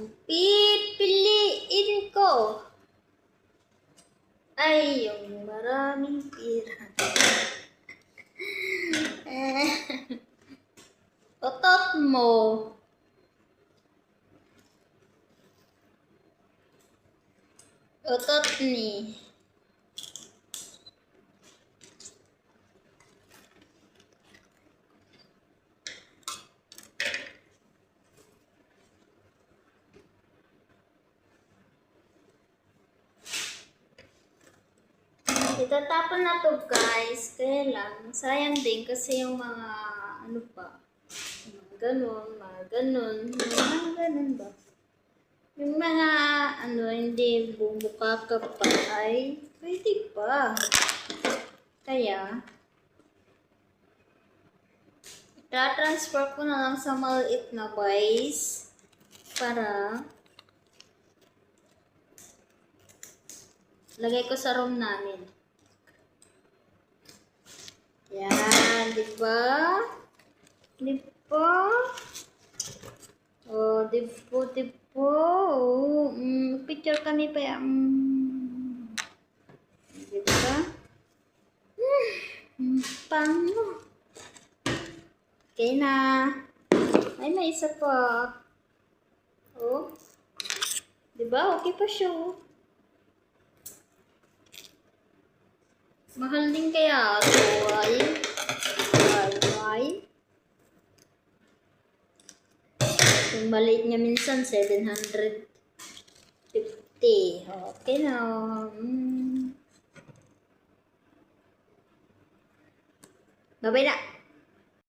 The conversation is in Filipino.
Ang pipiliin ko ay yung maraming pira. Otot mo. Otot ni. Itatapon na to guys. Kaya lang, sayang din kasi yung mga ano pa. Mga ganun ba? Yung mga hindi bumuka ka pa ay pwede pa. Kaya, transfer ko na lang sa maliit na vase para lagay ko sa room namin. Yan, di ba? Di ba? Oh, di ba? Oh, picture kami pa yan. Di ba? Pango. Okay na. Ay, may isa pa. Oh. Di ba? Okay pa siya. Oh. Mahal din kaya ito ay. Yung maliit niya minsan, 750. Okay na. Babay na.